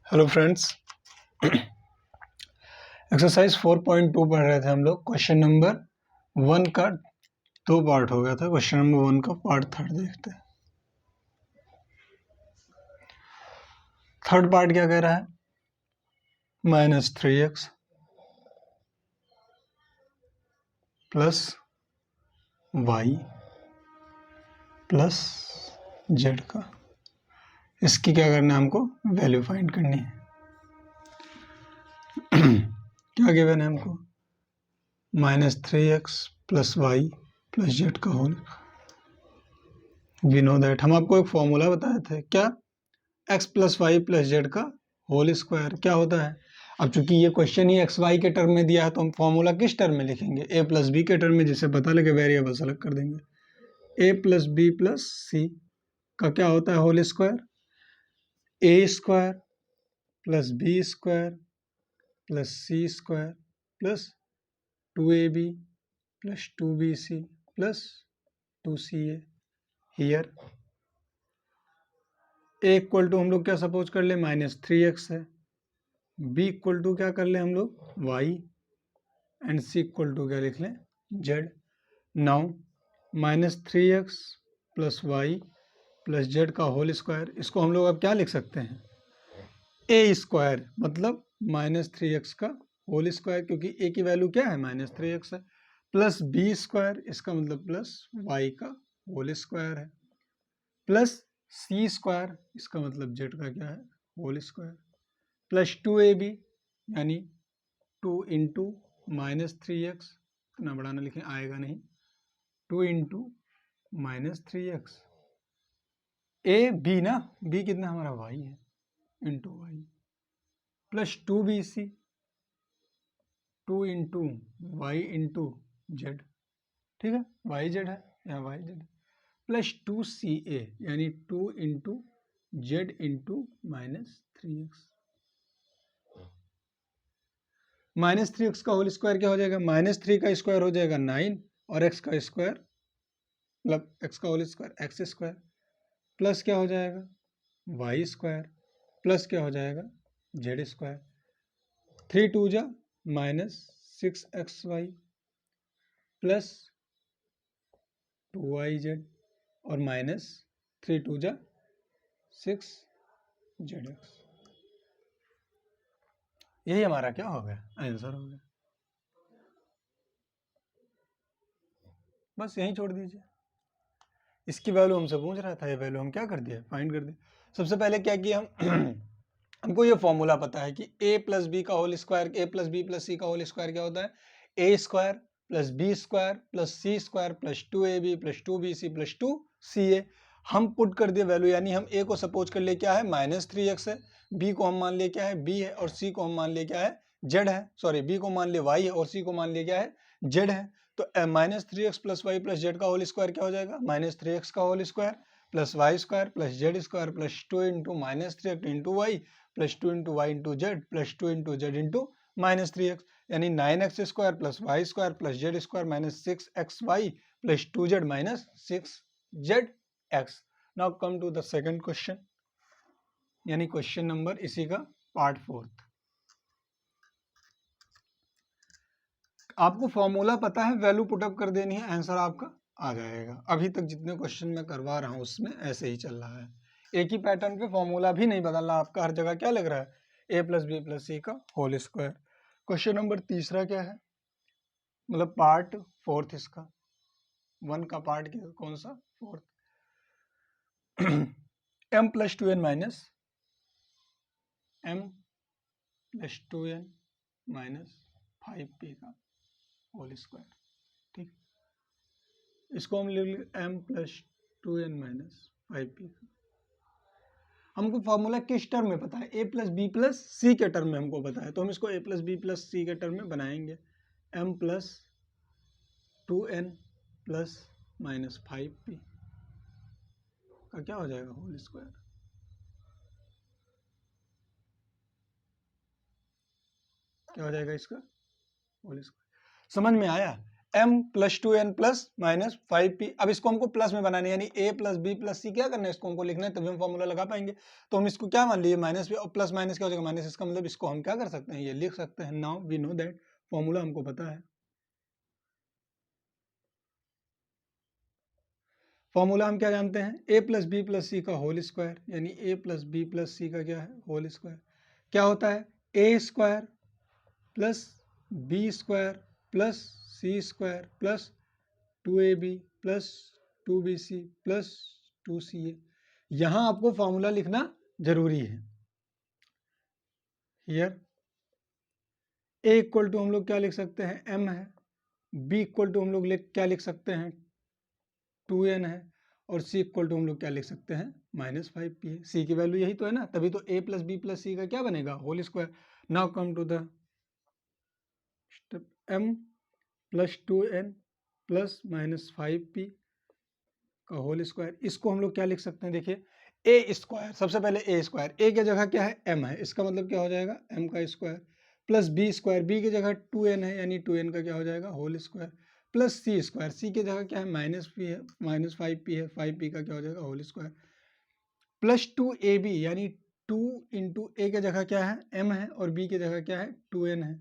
Hello friends, exercise 4.2 पढ़ रहे थे हम लोग। क्वेश्चन नंबर 1 का 2 पार्ट हो गया था। क्वेश्चन नंबर 1 का पार्ट थर्ड देखते हैं। थर्ड पार्ट क्या कह रहा है? -3x plus Y plus Z का, इसकी क्या करना है? हमको वैल्यू फाइंड करनी है। क्या गिवन है हमको? -3x plus Y plus Z का होल। वी नो दैट, हम आपको एक फॉर्मूला बताए थे। क्या? x plus Y plus Z का होल स्क्वायर क्या होता है? अब चूंकि ये क्वेश्चन ही एक्स वाई के टर्म में दिया है तो हम फॉर्मूला किस टर्म में लिखेंगे? a प्लस बी के टर्म में, जिससे पता लगे वेरिएबल्स अलग कर देंगे। a प्लस बी प्लस सी का क्या होता है? Whole square. A square plus B square plus C square plus 2ab plus 2bc plus 2ca। Here a equal to हम लोग क्या सपोज कर ले? -3x है। b इक्वल टू क्या कर ले हम लोग? y। And c equal to क्या लिख लें? z। Now -3x plus Y plus Z का होल स्क्वायर, इसको हम लोग अब क्या लिख सकते हैं? a स्क्वायर, मतलब -3x का होल स्क्वायर, क्योंकि a की वैल्यू क्या है? -3x है। प्लस b स्क्वायर, इसका मतलब प्लस y का होल स्क्वायर है, प्लस c स्क्वायर, इसका मतलब z का क्या है? होल स्क्वायर, प्लस 2ab यानी 2 इंटू -3x, इतना बड़ा ना लिखें, आएगा नहीं। 2 इंटू -3x, ए बी ना, बी कितना हमारा? y है, into y, plus 2bc, 2 into y into z, ठीक है, वाई जेड है, यहाँ वाई जेड, प्लस 2ca यानी 2 इंटू जेड इंटू -3x। -3x का होल स्क्वायर क्या हो जाएगा? -3 का स्क्वायर हो जाएगा 9, और x का स्क्वायर मतलब x का whole square x square, plus क्या हो जाएगा? वाई स्क्वायर, प्लस क्या हो जाएगा? Z square. 3 2 जा -6xy प्लस 2yz, और -3 2 जा 6zx। यही हमारा क्या हो गया? आंसर हो गया। बस यहीं छोड़ दीजिए। इसकी वैल्यू हमसे पूछ रहा था, ये वैल्यू हम क्या कर दिए? फाइंड कर दिए। सबसे पहले क्या किया हम? हमको ये फॉर्मूला पता है कि a प्लस बी का whole square, a plus B plus सी का होल स्क्वायर क्या होता है? a square plus B square plus C square plus 2ab plus 2bc plus 2ca। हम पुट कर दिए वैल्यू, यानी हम a को सपोज कर लिए क्या है? -3x है, b को हम मान लिए क्या है? b है, और c को हम मान लिए क्या है? z है। सॉरी, b को मान लिए y है और c को मान लिए क्या है? z है। तो -3x plus Y plus Z का होल स्क्वायर क्या हो जाएगा? -3x का whole square plus Y square plus Z square plus 2 into -3x into y plus 2 into y into z plus 2 into जेड इंटू -3x, यानी 9x square plus Y square plus Z square minus 6xy plus 2z minus 6zx। Now come to the second question, यानी question number इसी का part 4। आपको formula पता है, value put up कर देनी है, आंसर आपका आ जाएगा। अभी तक जितने क्वेश्चन मैं करवा रहा हूं उसमें ऐसे ही चल रहा है, एक ही पैटर्न पे, फॉर्मूला भी नहीं बदल रहा आपका। हर जगह क्या लग रहा है? a प्लस बी प्लस सी का होल स्क्वायर। क्वेश्चन नंबर तीसरा क्या है? मतलब पार्ट 4 इसका, 1 का पार्ट कौन सा? 4। m plus 2n minus m plus 2n minus 5p का होल स्क्वायर, ठीक। इसको हम लिख m plus 2n minus 5p का। हमको फॉर्मूला किस टर्म में पता है? a plus B plus C के टर्म में हमको पता है, तो हम इसको a plus B plus C के टर्म में बनाएंगे। m plus 2n plus minus 5p का क्या हो जाएगा? Whole square. क्या हो जाएगा इसका? Whole square. समझ में आया? m plus 2n plus minus 5p। अब इसको हमको प्लस में बनाना है, यानी a plus b plus c क्या करना है, इसको हमको लिखना है, तभी हम फॉर्मूला लगा पाएंगे। तो हम इसको क्या मान लिए माइनस और प्लस माइनस क्या हो जाएगा माइनस, इसका मतलब इसको हम क्या कर सकते हैं, ये लिख सकते हैं। Now we know that, formula हमको पता है। फॉर्मूला हम क्या जानते हैं, a प्लस बी प्लस सी का होल स्क्वायर, यानी a प्लस बी प्लस सी का क्या है, होल स्क्वायर। क्या होता है, a square plus B square plus C square plus 2ab plus 2bc plus 2ca। यहां आपको फॉर्मूला लिखना जरूरी है। हियर a इक्वल टू हम लोग क्या लिख सकते हैं, m है। b इक्वल टू हम लोग क्या लिख सकते हैं, 2n है। और c इक्वल टू हम लोग क्या लिख सकते हैं, -5p है। c की वैल्यू यही तो है ना, तभी तो a प्लस बी प्लस सी का क्या बनेगा, whole square. Now come to the step, m plus 2n plus -5p का होल स्क्वायर। इसको हम लोग क्या लिख सकते हैं, देखिए ए स्क्वायर, सबसे पहले ए स्क्वायर, ए की जगह क्या है, m है, इसका मतलब क्या हो जाएगा, m का square plus B square, b की जगह 2n है, यानी 2n का क्या हो जाएगा, होल स्क्वायर प्लस सी स्क्वायर, सी की जगह क्या है, -p है, -5p है, 5p का क्या हो जाएगा, होल स्क्वायर प्लस 2ab, यानी 2 इंटू ए की जगह क्या है, m है, और b की जगह क्या है, 2n है,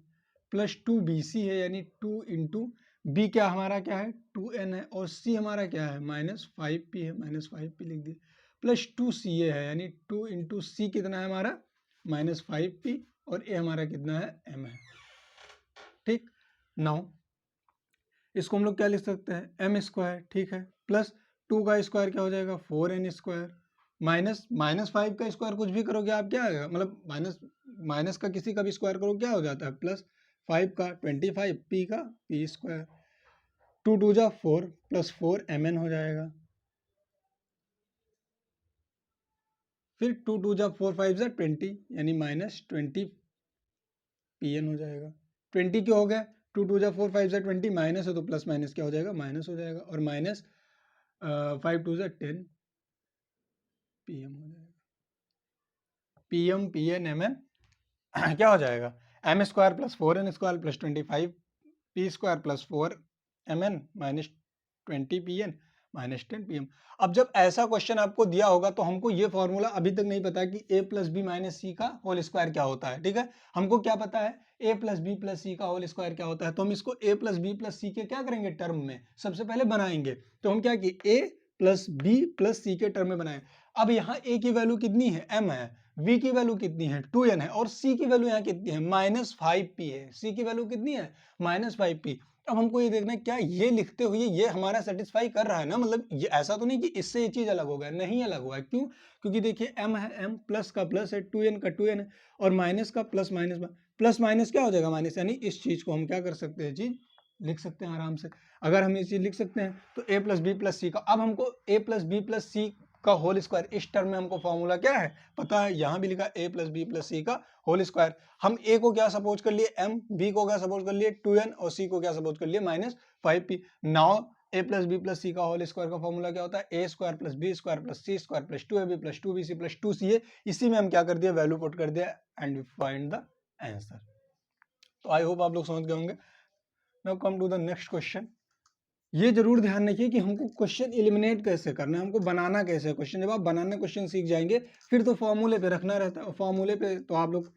प्लस 2bc है, यानी 2 इंटू बी क्या हमारा क्या है, 2n है, और c हमारा क्या है, -5p है, -5p लिख दिए, प्लस 2ca है, यानी 2 इंटू सी कितना है हमारा, -5p, और a हमारा कितना है, m है। ठीक, नाउ इसको हम लोग क्या लिख सकते हैं, m स्क्वायर, ठीक है, प्लस 2 का स्क्वायर क्या हो जाएगा, 4n स्क्वायर, -5 का स्क्वायर कुछ भी करोगे आप क्या आएगा, मतलब माइनस का किसी का भी स्क्वायर करो क्या हो जाता है, प्लस 5 का 25, p का p स्क्वायर, 2 2 जा 4 प्लस 4 mn हो जाएगा, फिर 2 2 जा 4 5 जा 20, यानी -20 pn हो जाएगा। 20 क्यों हो गया, 2 2 जा 4 5 जा 20, माइनस है तो प्लस माइनस क्या हो जाएगा, माइनस हो जाएगा, और माइनस 5 2 जा 10 pm हो जाएगा, pm pn mn क्या हो जाएगा, m square plus 4n square plus 25 p square plus 4 mn minus 20 pn minus 10 pm। अब जब ऐसा क्वेश्चन आपको दिया होगा तो हमको ये फॉर्मूला अभी तक नहीं पता कि a प्लस बी माइनस सी का होल स्क्वायर क्या होता है, ठीक है। हमको क्या पता है, a प्लस बी प्लस सी का होल स्क्वायर क्या होता है, तो हम इसको a plus B plus C के क्या करेंगे, टर्म में सबसे पहले बनाएंगे। तो हम क्या किए, a plus B plus C के टर्म में बनाए। अब यहाँ a की वैल्यू कितनी है, m है, v की वैल्यू कितनी है, 2n है, और c की वैल्यू यहाँ कितनी है, -5p है, c की वैल्यू कितनी है, -5p। अब हमको ये देखना है क्या ये लिखते हुए ये हमारा सेटिस्फाई कर रहा है ना, मतलब ये ऐसा तो नहीं कि इससे ये चीज अलग हो गया, नहीं अलग हुआ है, क्यों, क्योंकि देखिए m है, m प्लस का प्लस है, 2n का 2n है, और माइनस का प्लस माइनस, प्लस माइनस क्या हो जाएगा, माइनस, यानी इस चीज को हम क्या कर सकते हैं, चीज लिख सकते हैं आराम से। अगर हम ये चीज लिख सकते हैं तो a प्लस बी प्लस सी का, अब हमको a प्लस बी प्लस सी का होल स्क्वायर, इस टर्म में हमको फॉर्मूला क्या है पता है, यहां भी लिखा a प्लस बी प्लस सी का होल स्क्वायर। हम a को क्या सपोज कर लिए m, b को क्या सपोज कर लिए 2n, और c को क्या सपोज कर लिए -5p। Now a plus B plus सी का होल स्क्वायर का फॉर्मूला क्या होता है, a square plus B square plus C square plus 2ab plus 2bc plus 2ca। इसी में हम क्या कर दिया, वैल्यू पुट कर दिया, and we find the answer. तो आई होप आप लोग समझ गए होंगे। Now come to the next question. ये जरूर ध्यान रखिए कि हमको क्वेश्चन एलिमिनेट कैसे करना है, हमको बनाना कैसे है क्वेश्चन। जब आप बनाने क्वेश्चन सीख जाएंगे फिर तो फॉर्मूले पे रखना रहता है। फॉर्मूले पे तो आप लोग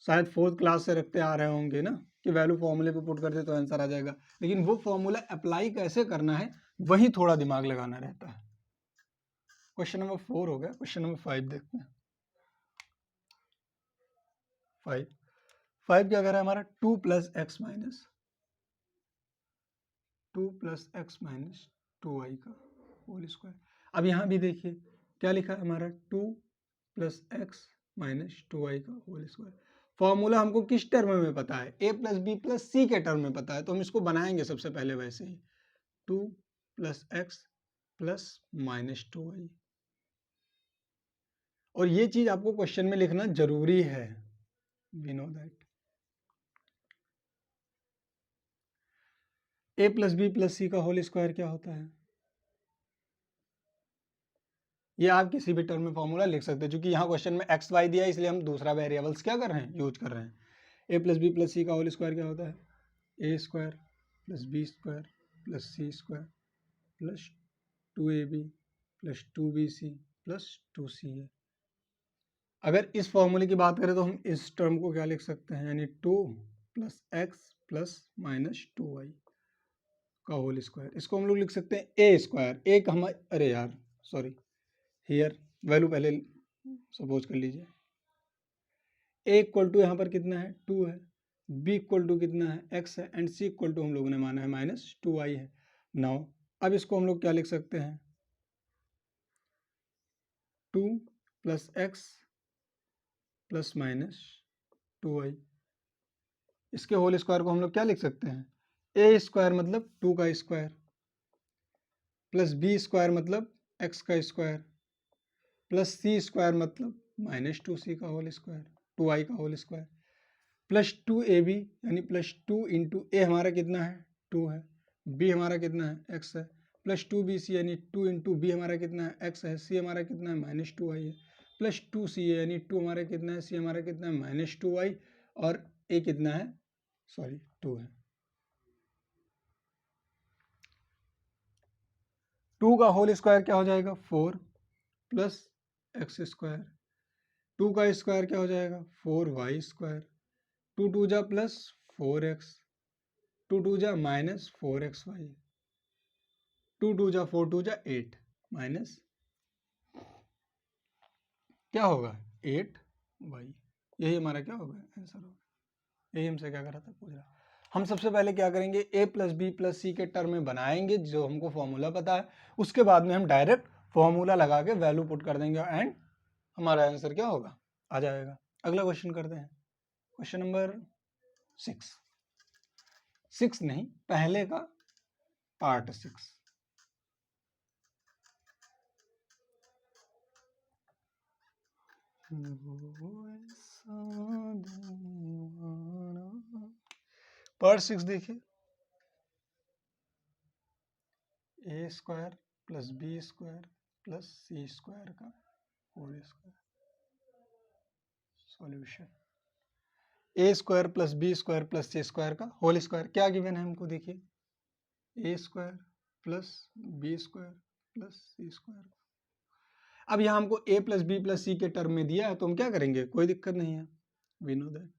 शायद 4th क्लास से रखते आ रहे होंगे ना, कि वैल्यू फॉर्मूले पे पुट करते तो आंसर आ जाएगा, लेकिन वो फॉर्मूला अप्लाई कैसे करना है वही थोड़ा दिमाग लगाना रहता है। क्वेश्चन नंबर 4 हो गया, क्वेश्चन नंबर 5 देखते हैं। 5 क्या कह रहा है हमारा, 2 plus x minus 2 plus x minus 2y का होल स्क्वायर। अब यहाँ भी देखिए क्या लिखा है हमारा, 2 प्लस एक्स माइनस 2y का होल स्क्वायर। फॉर्मूला हमको किस टर्म में पता है, a plus B plus C के टर्म में पता है, तो हम इसको बनाएंगे सबसे पहले वैसे ही, 2 plus x plus minus 2y। और ये चीज आपको क्वेश्चन में लिखना जरूरी है, we know that. a plus B plus सी का होल स्क्वायर क्या होता है, ये आप किसी भी टर्म में फॉर्मूला लिख सकते हैं। क्योंकि यहाँ क्वेश्चन में एक्स वाई दिया है इसलिए हम दूसरा वेरिएबल्स क्या कर रहे हैं, यूज कर रहे हैं। ए प्लस बी प्लस सी का होल स्क्वायर क्या होता है, ए square plus B square plus सी square plus 2ab plus 2bc plus 2ca। अगर इस फॉर्मूले की बात करें तो हम इस टर्म को क्या लिख सकते हैं, यानी 2 plus x plus minus 2y का होल स्क्वायर। इसको हम लोग लिख सकते हैं ए स्क्वायर। एक हम, अरे यार सॉरी, हियर वैल्यू पहले सपोज कर लीजिए। ए इक्वल टू यहाँ पर कितना है 2 है, बी इक्वल टू कितना है x है, एंड सी इक्वल टू हम लोगों ने माना है माइनस 2y है। नाउ अब इसको हम लोग क्या लिख सकते हैं, 2 plus x plus minus 2y। इसके होल स्क्वायर को हम लोग क्या लिख सकते हैं, ए स्क्वायर मतलब 2 का स्क्वायर प्लस बी स्क्वायर मतलब x का स्क्वायर प्लस सी स्क्वायर मतलब माइनस 2c का होल स्क्वायर, 2y का होल स्क्वायर प्लस 2ab यानी प्लस 2 इंटू ए हमारा कितना है 2 है, b हमारा कितना है x है, प्लस 2bc यानी 2 इंटू बी हमारा कितना है x है, c हमारा कितना है माइनस 2y है, प्लस 2ca यानी 2 हमारा कितना है, c हमारा कितना है माइनस 2y, और a कितना है, सॉरी 2 है। 2 का होल स्क्वायर क्या हो जाएगा 4 प्लस एक्स स्क्वायर, 2 का स्क्वायर क्या हो जाएगा 4y स्क्वायर, 2 2 जा प्लस 4x, 2 2 जा माइनस 4xy, 2 2 जा 4 2 जा 8 माइनस क्या होगा 8y। यही हमारा क्या होगा आंसर होगा। यही हमसे क्या करा था, पूछ रहा। हम सबसे पहले क्या करेंगे, a plus B plus C के टर्म में बनाएंगे जो हमको फॉर्मूला पता है, उसके बाद में हम डायरेक्ट फॉर्मूला लगा के वैल्यू पुट कर देंगे एंड हमारा आंसर क्या होगा, आ जाएगा। अगला क्वेश्चन करते हैं, क्वेश्चन नंबर 6 नहीं, पहले का पार्ट 6। पार्ट 6 देखिए, A square plus B square plus C square का whole square. Solution, A square plus B square plus C square का होल स्क्वायर क्या गिवन है हमको, देखिए A square plus B square plus C square. अब यहाँ हमको A plus B plus C के टर्म में दिया है तो हम क्या करेंगे, कोई दिक्कत नहीं है, वी नो दैट।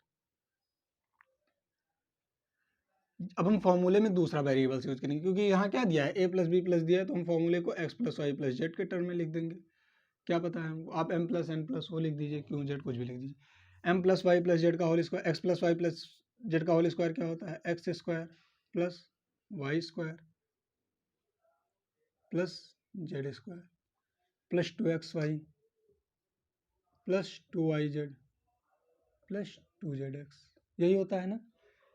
अब हम फॉर्मूले में दूसरा वेरिएबल्स यूज करेंगे, क्योंकि यहाँ क्या दिया है ए प्लस बी प्लस दिया है, तो हम फॉर्मूले को x plus Y plus z के टर्म में लिख देंगे। क्या पता है हमको, आप एम प्लस एन प्लस वो लिख दीजिए, क्यों जेड कुछ भी लिख दीजिए। M plus Y plus Z का whole square, X plus Y plus Z का होल स्क्वायर क्या होता है, X square plus Y square plus Z square plus 2xy plus 2yz plus 2zx। यही होता है ना,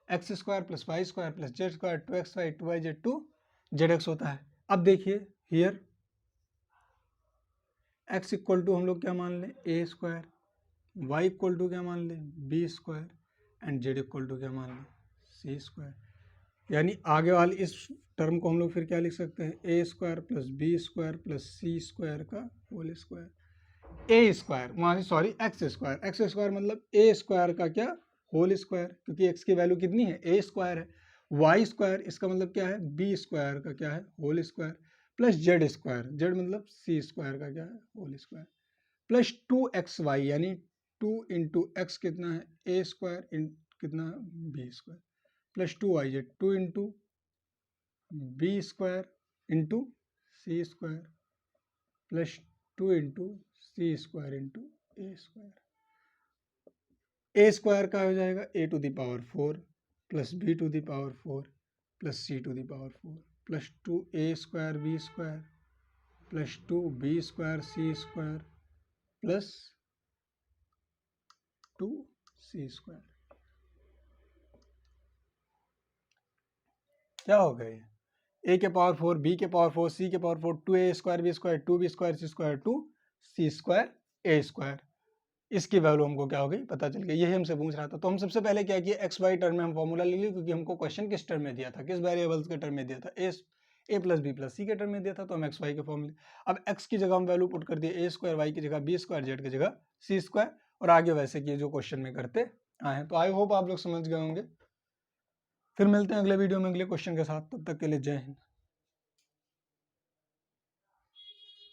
X square plus Y square plus Z square 2xy 2yz 2zx होता है। अब देखिए हियर x इक्वल टू हम लोग क्या मान लें a square, y equal to क्या मान लें b square, and z equal to क्या मान लें सी स्क्वायर। यानी आगे वाले इस टर्म को हम लोग फिर क्या लिख सकते हैं, A square plus B square plus C square का होल स्क्वायर। ए स्क्वायर वहाँ से सॉरी एक्स स्क्वायर मतलब ए स्क्वायर का क्या होल स्क्वायर, क्योंकि एक्स की वैल्यू कितनी है ए स्क्वायर है। वाई स्क्वायर इसका मतलब क्या है बी स्क्वायर का क्या है whole square, plus Z square, z मतलब सी स्क्वायर का क्या है होल स्क्वायर, प्लस 2xy यानी 2 इंटू एक्स कितना है ए स्क्वायर कितना है B square, plus 2yz 2 into B square into C square plus 2 into C square into A square. A square का हो जाएगा A to the power 4 plus B to the power 4 plus C to the power 4 plus 2 A square B square plus 2 B square C square plus 2 C square. क्या हो गए, A के power 4 B के power 4 C के power 4 2a square B square 2b square C square 2 C square ए square. इसकी value हमको क्या हो गई पता चल गई, यही हमसे पूछ रहा था। तो हम सबसे पहले क्या किया, एक्स वाई टर्म में हम फॉर्मूला ले लिए, क्योंकि हमको क्वेश्चन किस टर्म में दिया था, किस वेरिएबल्स के टर्म में दिया था, ए प्लस बी प्लस सी के टर्म में दिया था, तो हम एक्स वाई के फॉर्मूले। अब एक्स की जगह हम वैल्यू पुट कर दिए ए स्क्वायर, वाई की जगह बी स्क्वायर, जेड की जगह सी स्क्वायर, और आगे वैसे किए जो क्वेश्चन में करते आए हैं। तो आई होप आप लोग समझ गए होंगे। फिर मिलते हैं अगले वीडियो में अगले क्वेश्चन के साथ, तब तक के लिए जय हिंद।